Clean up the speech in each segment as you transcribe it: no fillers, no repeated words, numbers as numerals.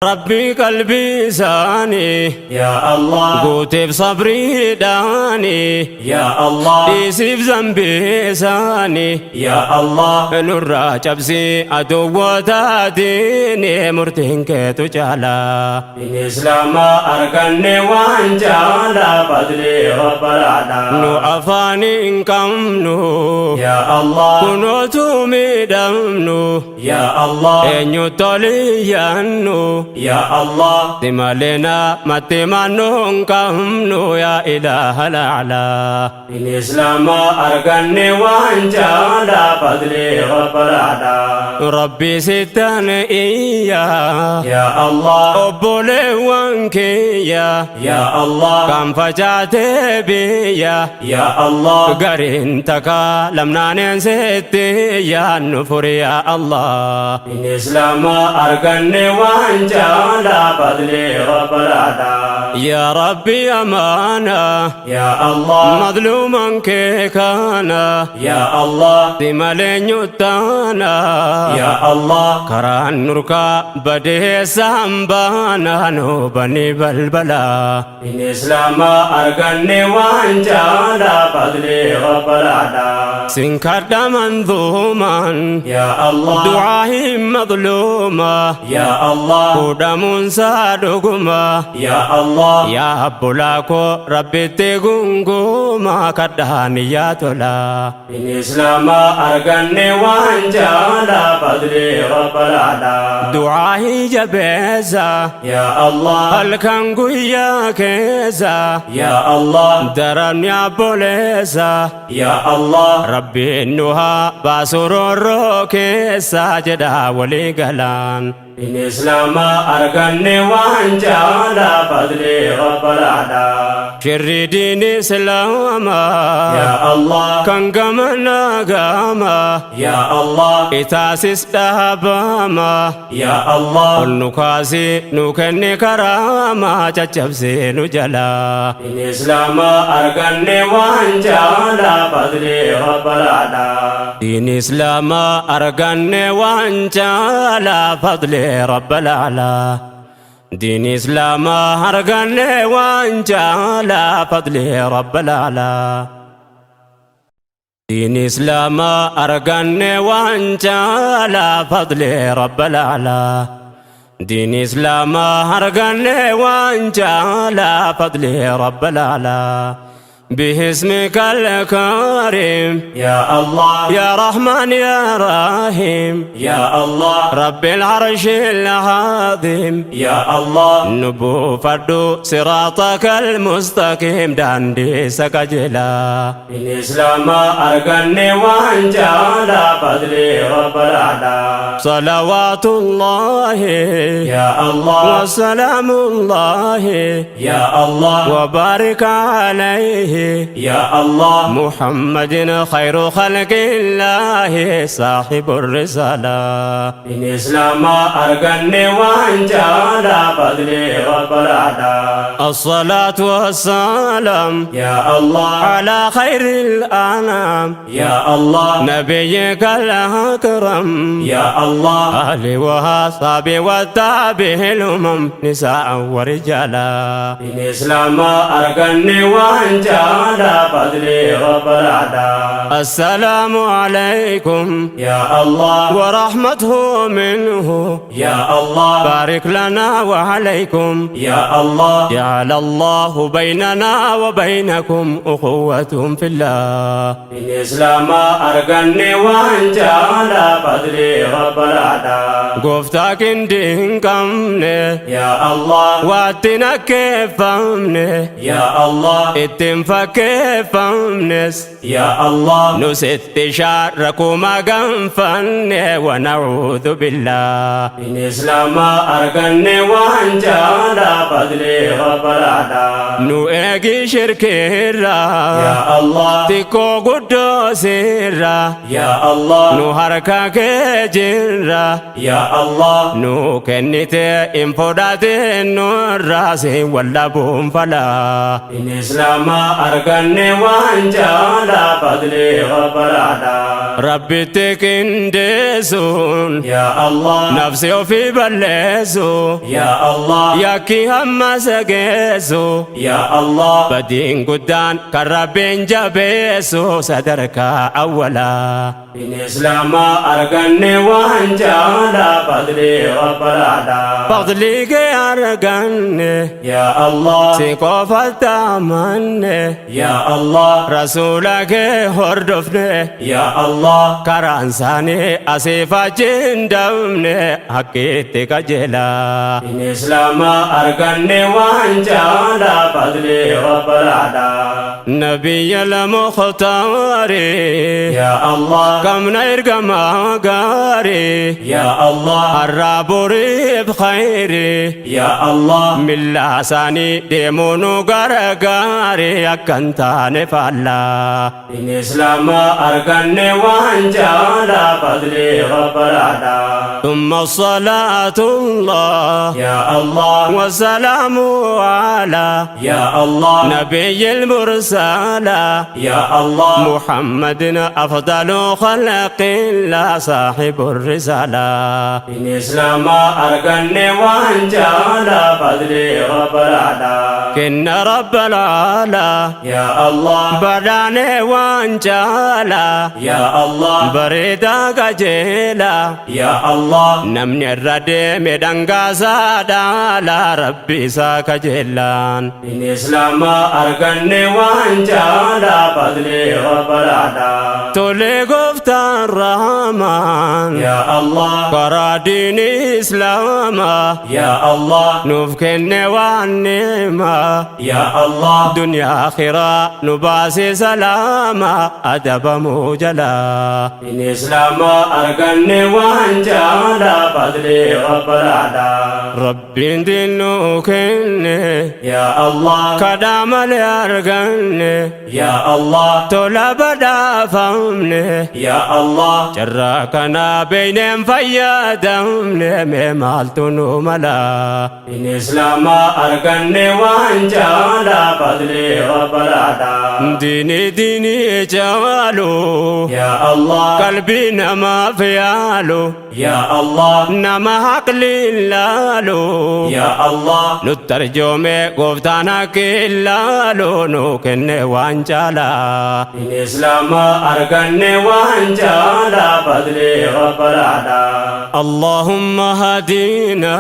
ربي قلبي ساني يا الله قوتي بصبري داني يا الله يسيب ذنبي ساني يا الله نور جبسي أدوة ديني مرتين كيتو جالا بالإسلام أركني وانجالا فضلي رب العالمين نو أفاني إنكمنو يا الله كنوتو ميدمنو يا الله إنيو توليانو يا الله تمالنا متمنون كمنو يا إله الأعلى بالإسلام أركني وانجالا فضلي رب العالمين ربي ستان إيا يا الله أبولي وانكيا يا الله كم فجاتي بيا يا الله قرين تكا لمنا ننسيتي يا نفر يا الله بالإسلام أركني وانجالا فضلي رب العالمين يا ربي أمانا يا الله مظلوما كيكانا يا الله تمالين يتانا يا الله كران نركا بديه سامبانا نوبني بلبلا بالإسلام أركني وانجالا فضلي رب العالمين سنكر منظوما يا الله دعائي مظلوما يا الله قدام صادقما يا الله يا بولاكو ربي تغنغوما كداني يا تولا بالإسلام أركني وانجالا فضلي رب العالمين دعائي جبيزا يا الله الكنغو يا كيزا يا الله درن يا بوليسا يا الله ربي نوها باسورو كيسا جدا ولي غلان بالإسلام أركني وانجالا فضلي رب العالمين شر دين إسلاما يا الله كان قمنا قاما يا الله إتاسس داباما يا الله النكاسي نكني كراما ججبسي نجلا بالإسلام أركني وانجالا فضلي رب العالمين دين إسلام أرغني وانجالا فضل رب الأعلى دين إسلام أرغني وانجالا فضل رب الأعلى دين إسلام أرغني وانجالا فضل رب الأعلى دين إسلام أرغني وانجالا فضل رب الأعلى باسمك الكريم يا الله يا رحمن يا رحيم يا الله رب العرش العظيم يا الله نبو فردو صراطك المستقيم داندي سكجلا بالإسلام أركني وانجالا فضلي رب العالمين صلوات الله يا الله وسلام الله يا الله وبارك عليه يا الله محمد خير خلق الله صاحب الرسالة بالإسلام أركني وانجالا فضلي رب العالمين الصلاة والسلام يا الله على خير الأنام يا الله نبيك الأكرم يا الله أهل وأصحابه والتابع الأمم نساء ورجالا بالإسلام أركني وانجالا فضلي رب العالمين السلام عليكم يا الله ورحمته منه يا الله بارك لنا وعليكم يا الله جعل الله بيننا وبينكم أخوة في الله بالإسلام أركني وانجالا فضلي رب العالمين قفتك دينكمني يا الله واتنا كيفمني يا الله اتنفكيفمنس يا الله نست شاركما قنفني ونعوذ بالله بالإسلام أركني وانجالا فضلي رب العالمين nu eegi shirkirra Ya Allah, xiqqoo guddoo sirra Ya Allah, nu harka kee jirra Ya Allah, nu kennite hin fudhatin nurraa si wallabuun falaa in Islama arganne waan jaala fadli rabbalaadha. rabbitti qindeessuun Ya Allah, nafsi ofii balleessu Ya Allah, yakki hamma sageessu Ya Allah, badiin guddaan kan rabbiin jabeessu sadarkaa awwalaa in Islama arganne waan jaala fadli rabbalaadha. fadlii kee arganne Ya Allah, si qofatti amanne Ya Allah, rasuula kee hordofne Ya Allah, karaan isaanii asiif achi hin dabne haqqiitti qajeelaa in Islama arganne waan jaala fadli rabbalaadha. nabiyya al-mukhtaari Ya Allah, kamna ergamaa gaarii Ya Allah, har'aa boriif khayri Ya Allah, millaa isaanii deemuu nu gargaarii akka hin taane faallaa in Islama arganne waan jaala fadli rabbalaadha. ثم الصلاة الله Ya Allah, والسلام على Ya Allah, نبي المرسلة Ya Allah, محمد أفضل خلق الله صاحب الرسالة in Islama arganne waan jaala fadli rabbalaadha. كن رب العلا Ya Allah, بداني وانجالا Ya Allah, بريدا قجيلا Ya Allah, نمني الردي مدنقا سادالا ربي ساك جيلان in Islama arganne waan jaala fadli rabbalaadha. تولي قفت الرحمن Ya Allah, قرا دين إسلاما Ya Allah, نفكن والنعمة Ya Allah, دنيا آخرة نباسي سلاما أدب موجلا in Islama arganne waan jaala fadli rabbalaadha. ربي دينوكن Ya Allah, كدام الأرغن Ya Allah, تولا بدا فمن Ya Allah, جراكنا بين فيادم ممالتنو ملا in Islama arganne waan jaala fadli rabbalaadha. ديني ديني جوالو Ya Allah, قلبي نما فيالو Ya Allah, نما عقلي لالو Ya Allah, نترجم قفتانا كلالو نوكن وانجالا in Islama arganne waan jaala fadli rabbalaadha. اللهم هدينا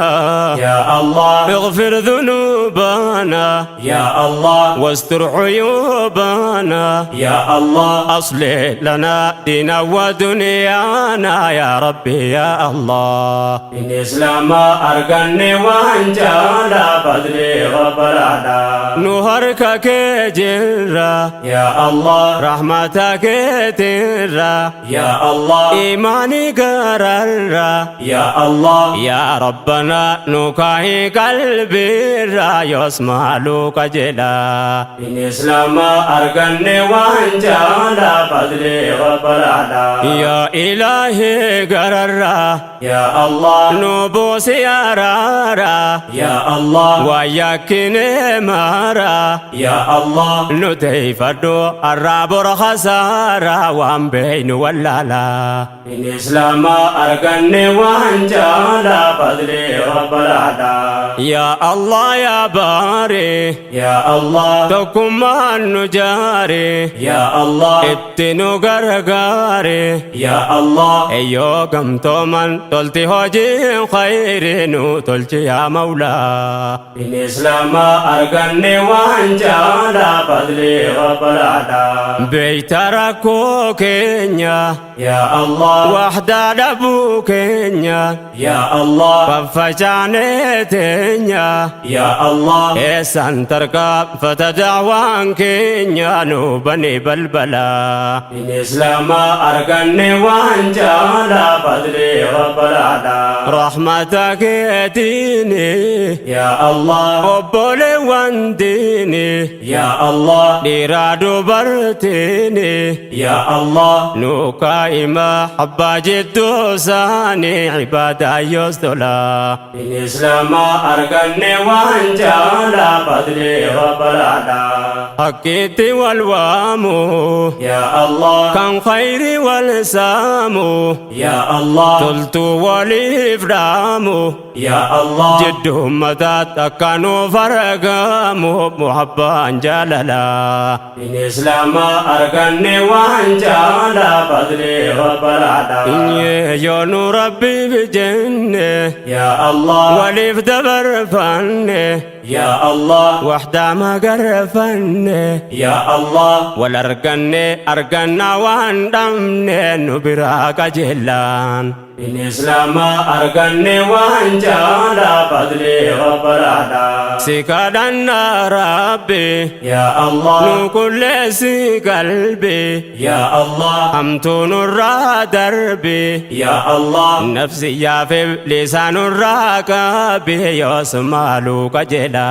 Ya Allah, اغفر ذنوبنا Ya Allah, واستر عيوبنا Ya Allah, أصلح لنا دينا ودنيانا يا ربي يا الله in Islama arganne waan jaala fadli rabbalaadha. نهرك كجرة Ya Allah, رحمتك ترى Ya Allah, إيماني قرر Ya Allah, يا ربنا نكاهي قلبي يسمع لك جلا in Islama arganne waan jaala fadli rabbalaadha. يا إلهي قرر Ya Allah, نبوس يرارا Ya Allah, وياك نمارا Ya Allah, نتيفدو الرابر خسارة وان بين ولالا in Islama arganne waan jaala fadli rabbalaadha. يا الله يا باري Ya Allah, تكم النجاري Ya Allah, اتنو غرغاري Ya Allah, ايو قمتو من تلتي هجي خيري نو تلتي يا مولا in Islama arganne waan jaala fadli rabbalaadha. بيت ركو كينيا Ya Allah, وحدة دبو كينيا Ya Allah, ففجاني keenya Ya Allah, eessan tarkaanfata da'waan keenya nu bani balbala in Islama arganne waan jala fadli rabbalaala. rahmata keetiini Ya Allah, obboleewwan diini Ya Allah, dhiiraa dubartiini Ya Allah, nu kaa'ima abbaa jidduu isaanii ibaadaa yoos tola in Islama arganne waan jala fadli rabbalaala. hakkiitti wal waamu Ya Allah, kan khayri wal saamu Ya Allah, toltuu waliif dhaamu Ya Allah, jidduu ummataatti akka nuuf argamu muhabbaan jaalala in Islama arganne waan jala fadli rabbalaala. yoo nu rabbiif jenne Ya Allah, waliif dabarfanne Ya Allah, wahdaa magarfanne Ya Allah, wal arganna waan dhabne nu biraa qajeelaan in Islama arganne waan jala fadli rabbalaala. si kadhanna rabbi Ya Allah, nu kulleessi qalbi Ya Allah, hamtuu nurraa darbi Ya Allah, nafsiyyaafif lisaanurraa qabi yoos maaluu qajeela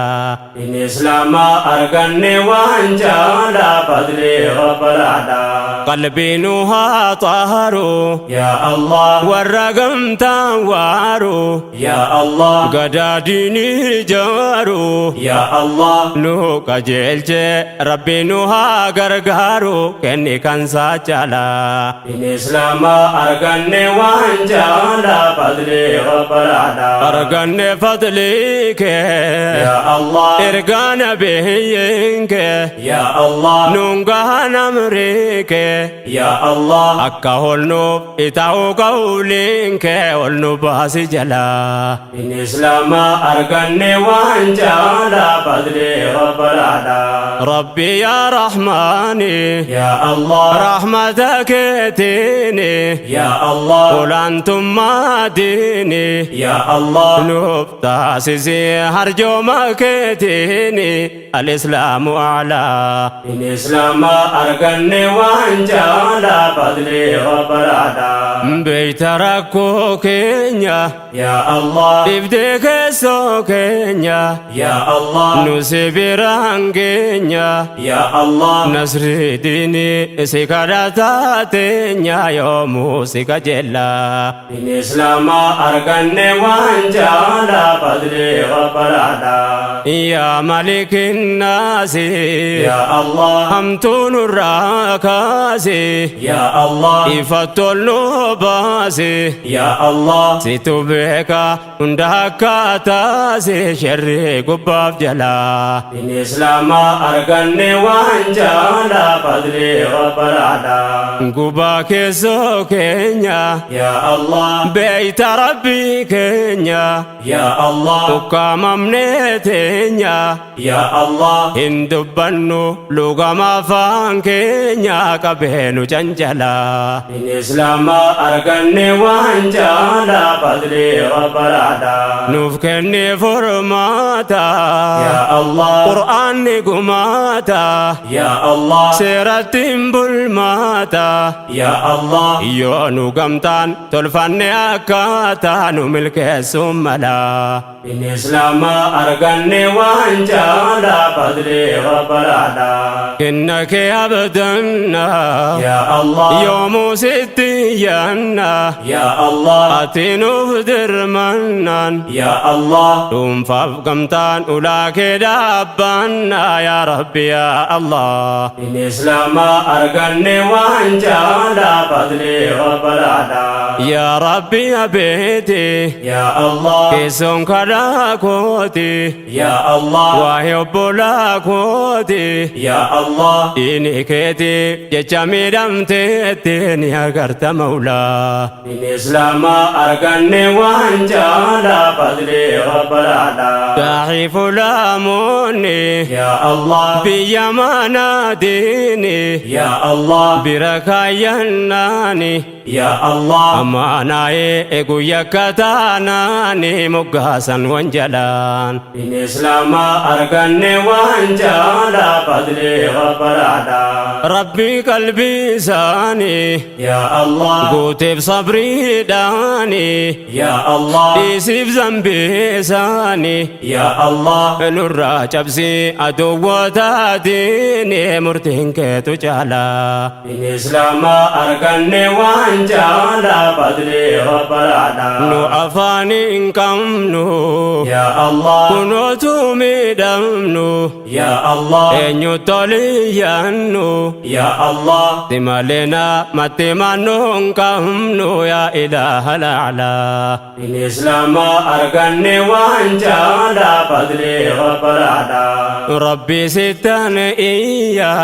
in Islama arganne waan jala fadli rabbalaala. qalbii nu haa xaaru Ya Allah, warra gamtaan waaru Ya Allah, gadaa diinii jaaru Ya Allah, nu qajeelche rabbi nu haa gargaaru kenni kan saa caala in Islama arganne waan jala fadli rabbalaala. arganne fadlii kee Ya Allah, ergaa nabiyyiin kee Ya Allah, nungahan amrii kee Ya Allah, akka holnuuf ita'uu qawliin kee ol nu baasi jala in Islama arganne waan jala fadli rabbalaala. rabbi yaa rahmaani Ya Allah, rahmata keetiini Ya Allah, olaantummaa diini Ya Allah, nuuf taasisi harjooma keetiini alislaamu a'laa in Islama arganne waan jala fadli rabbalaala. beeyta rakkoo keenya Ya Allah, dhibdee keessoo keenya Ya Allah, nu si biraan keenya Ya Allah, nasri diini si kadhataa teenya yoomuu si qajeella in Islama arganne waan jala fadli rabbalaala. yaa malikin naasi Ya Allah, hamtuu nurraa kaasi Ya Allah, ifattol nu baasi Ya Allah, situ beeka hunda akkaataasi sherrii gubbaaf jalaa in Islama arganne waan jala fadli rabbalaala. gubaa keessoo keenya Ya Allah, beeyta rabbii keenya Ya Allah, ukkaamamnee teenya Ya Allah, hin dubbannu lugama afaan keenya qabeenu canjalaa in Islama arganne waan jala fadli rabbalaala. nuuf kenne furmaata Ya Allah, qur'aanni gumaata Ya Allah, seerattiin bulmaata Ya Allah, yoo nu gamtaan tolfanne akkaataa nu milkeessuun mala in Islama arganne waan jala fadli rabbalaala. kenna kee abdanna Ya Allah, yoomuu sitti yanna Ya Allah, ati nuuf dirmannaan Ya Allah, dhuunfaaf gamtaan ulaa kee dhaabbanna yaa rabbi yaa Allah in Islama arganne waan jala fadli rabbalaala. yaa rabbi abeeti Ya Allah, keessoon kadhaa kooti Ya Allah, waa'ee obbolaa kooti Ya Allah, diini keeti jecha miidhamteetti ni agarta mawlaa in Islama arganne waan jala fadli rabbalaala. daa'ii fulaamoonni Ya Allah, biyya manaa diini Ya Allah, bira kaayyannaani يا الله أماناي إقويا كتاناني مقاسا وانجلان دين إسلام أرغني وانجالا فضلي وبرادا ربي قلبي ساني يا الله قوتي بصبري داني يا الله يسيب ذنبي ساني يا الله نورا جبسي أدوة ديني مرتين كيتو جالا دين إسلام أرغني وانجالا فضلي وبرادا نو أفاني انكمنو يا الله كنوتو ميدمنو يا الله إنيو توليانو يا الله تمالنا متمنو انكمنو يا إله الأعلى دين إسلام أرغني وانجالا فضلي وبرادا ربي ستان إيا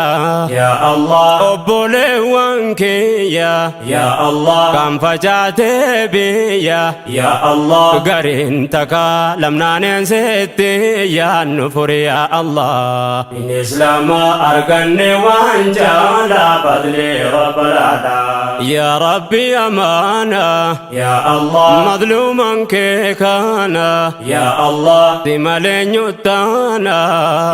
يا الله أبولي وانكيا يا الله كم فجاتي بيا يا الله قرين تكا لمنا ننسيتي يا نفر يا الله دين إسلام أرغني وانجالا فضلي وبرادا يا ربي أمانة يا الله مظلوما كيكانا يا الله تمالين يتانا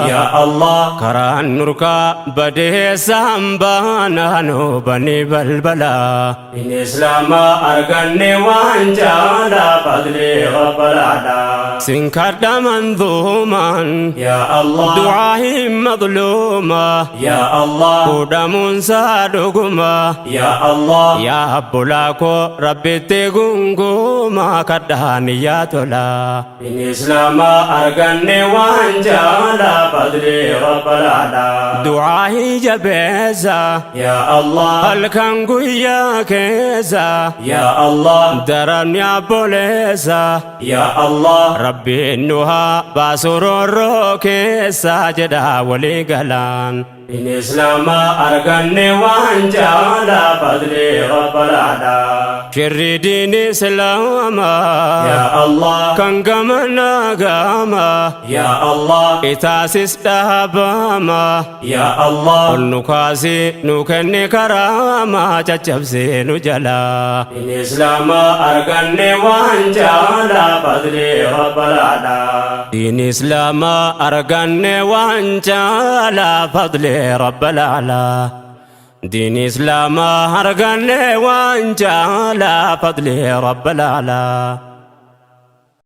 يا الله كران نركا بديه سامبانا نوبني بلبلا دين إسلام أرغني وانجالا فضلي وبرادا سنكرد منظوما يا الله دعائي مظلوما يا الله قدام صادقما يا الله يا بلاكو ربي تغنغوما كداني يا تولا دين إسلام أرغني وانجالا فضلي وبرادا دعائي جبيزا يا الله الكنغو يا كيزا يا الله درن يا بوليسا يا الله ربي نوها باسورو كيسا جدا ولي غلان دين إسلام أرغني وانجالا فضلي وبرادا شر دين إسلاما يا الله كنغمنا غاما يا الله إتاسس داباما يا الله النكاسي نكني كراما ججبسي نجلا دين إسلام أرغني وانجالا فضلي وبرادا دين إسلام أرغني وانجالا فضل رب الأعلى دين إسلام أرغني وانجالا فضل رب الأعلى